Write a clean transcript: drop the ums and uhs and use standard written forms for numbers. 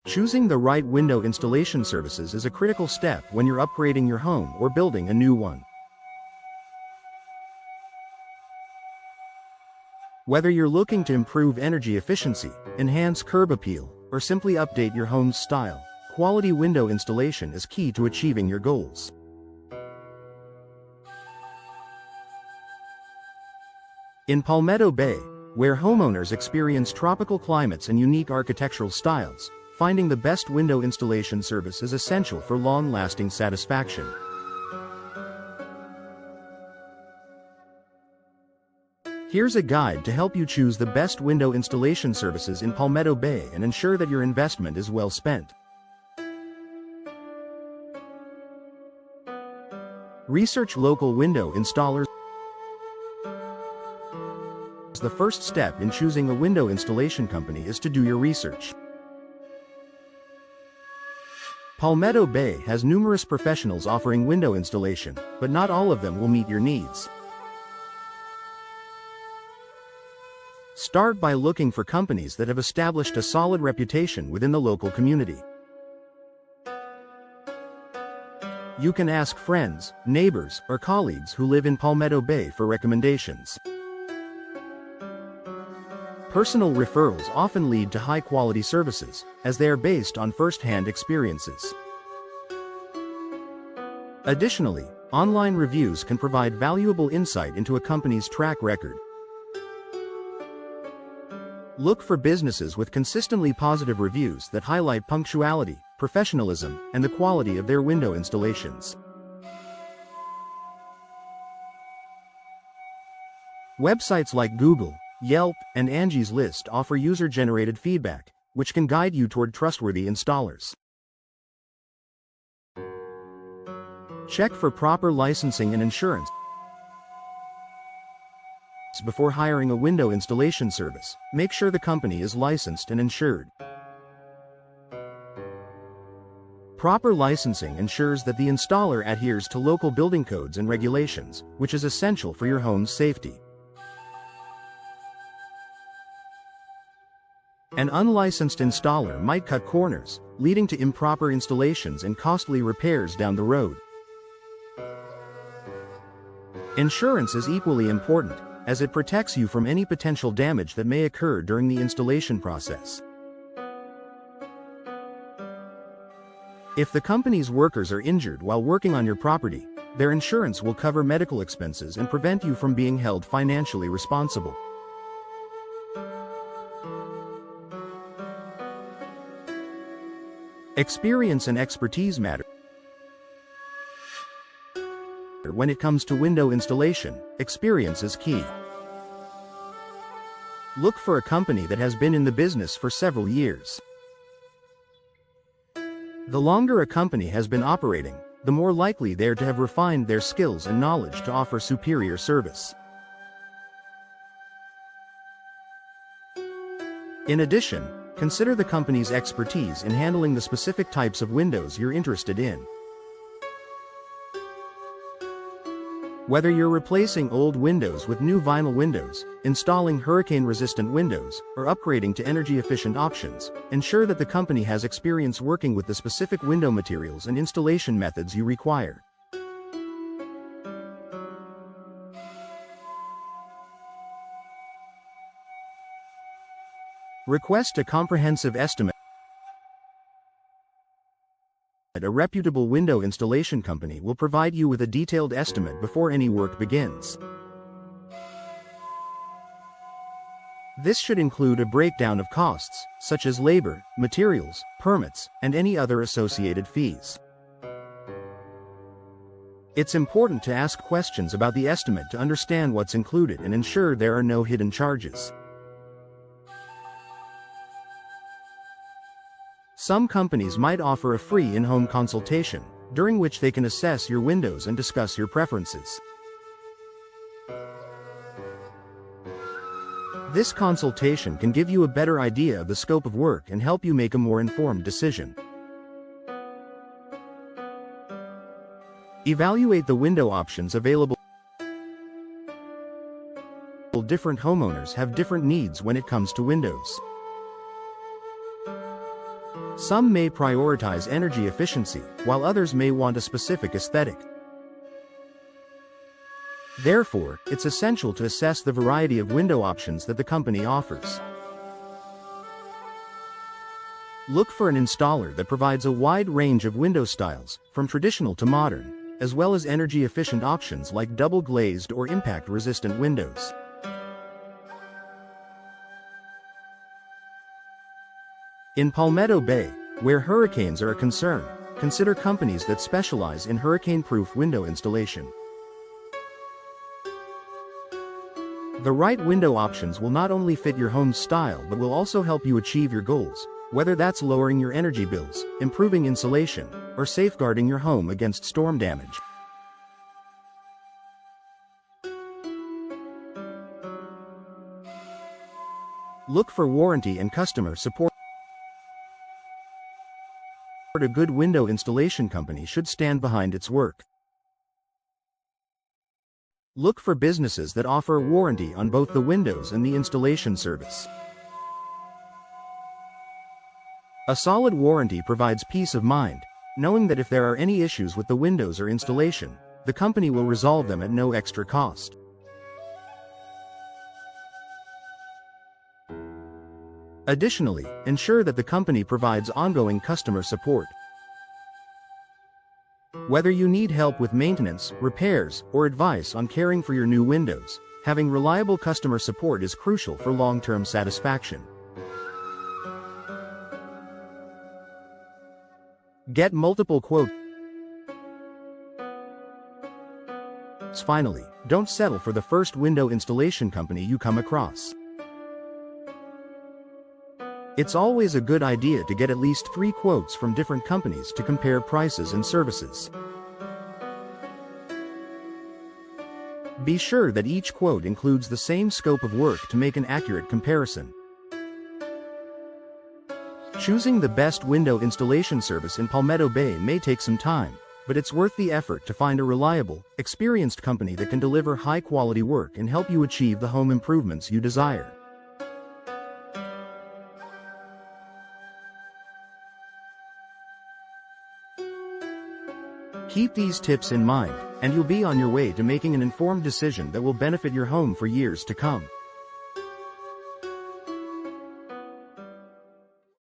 Choosing the right window installation services is a critical step when you're upgrading your home or building a new one. Whether you're looking to improve energy efficiency, enhance curb appeal, or simply update your home's style, quality window installation is key to achieving your goals. In Palmetto Bay, where homeowners experience tropical climates and unique architectural styles, finding the best window installation service is essential for long-lasting satisfaction. Here's a guide to help you choose the best window installation services in Palmetto Bay and ensure that your investment is well spent. Research local window installers. The first step in choosing a window installation company is to do your research. Palmetto Bay has numerous professionals offering window installation, but not all of them will meet your needs. Start by looking for companies that have established a solid reputation within the local community. You can ask friends, neighbors, or colleagues who live in Palmetto Bay for recommendations. Personal referrals often lead to high-quality services, as they are based on first-hand experiences. Additionally, online reviews can provide valuable insight into a company's track record. Look for businesses with consistently positive reviews that highlight punctuality, professionalism, and the quality of their window installations. Websites like Google, Yelp, and Angie's List offer user-generated feedback, which can guide you toward trustworthy installers. Check for proper licensing and insurance before hiring a window installation service. Make sure the company is licensed and insured. Proper licensing ensures that the installer adheres to local building codes and regulations, which is essential for your home's safety. An unlicensed installer might cut corners, leading to improper installations and costly repairs down the road. Insurance is equally important, as it protects you from any potential damage that may occur during the installation process. If the company's workers are injured while working on your property, their insurance will cover medical expenses and prevent you from being held financially responsible. Experience and expertise matter. When it comes to window installation, experience is key. Look for a company that has been in the business for several years. The longer a company has been operating, the more likely they are to have refined their skills and knowledge to offer superior service. In addition, consider the company's expertise in handling the specific types of windows you're interested in. Whether you're replacing old windows with new vinyl windows, installing hurricane-resistant windows, or upgrading to energy-efficient options, ensure that the company has experience working with the specific window materials and installation methods you require. Request a comprehensive estimate. A reputable window installation company will provide you with a detailed estimate before any work begins. This should include a breakdown of costs, such as labor, materials, permits, and any other associated fees. It's important to ask questions about the estimate to understand what's included and ensure there are no hidden charges. Some companies might offer a free in-home consultation, during which they can assess your windows and discuss your preferences. This consultation can give you a better idea of the scope of work and help you make a more informed decision. Evaluate the window options available. Different homeowners have different needs when it comes to windows. Some may prioritize energy efficiency, while others may want a specific aesthetic. Therefore, it's essential to assess the variety of window options that the company offers. Look for an installer that provides a wide range of window styles, from traditional to modern, as well as energy-efficient options like double-glazed or impact-resistant windows. In Palmetto Bay, where hurricanes are a concern, consider companies that specialize in hurricane-proof window installation. The right window options will not only fit your home's style but will also help you achieve your goals, whether that's lowering your energy bills, improving insulation, or safeguarding your home against storm damage. Look for warranty and customer support. A good window installation company should stand behind its work. Look for businesses that offer warranty on both the windows and the installation service. A solid warranty provides peace of mind, knowing that if there are any issues with the windows or installation, the company will resolve them at no extra cost. Additionally, ensure that the company provides ongoing customer support. Whether you need help with maintenance, repairs, or advice on caring for your new windows, having reliable customer support is crucial for long-term satisfaction. Get multiple quotes. Finally, don't settle for the first window installation company you come across. It's always a good idea to get at least 3 quotes from different companies to compare prices and services. Be sure that each quote includes the same scope of work to make an accurate comparison. Choosing the best window installation service in Palmetto Bay may take some time, but it's worth the effort to find a reliable, experienced company that can deliver high-quality work and help you achieve the home improvements you desire. Keep these tips in mind, and you'll be on your way to making an informed decision that will benefit your home for years to come.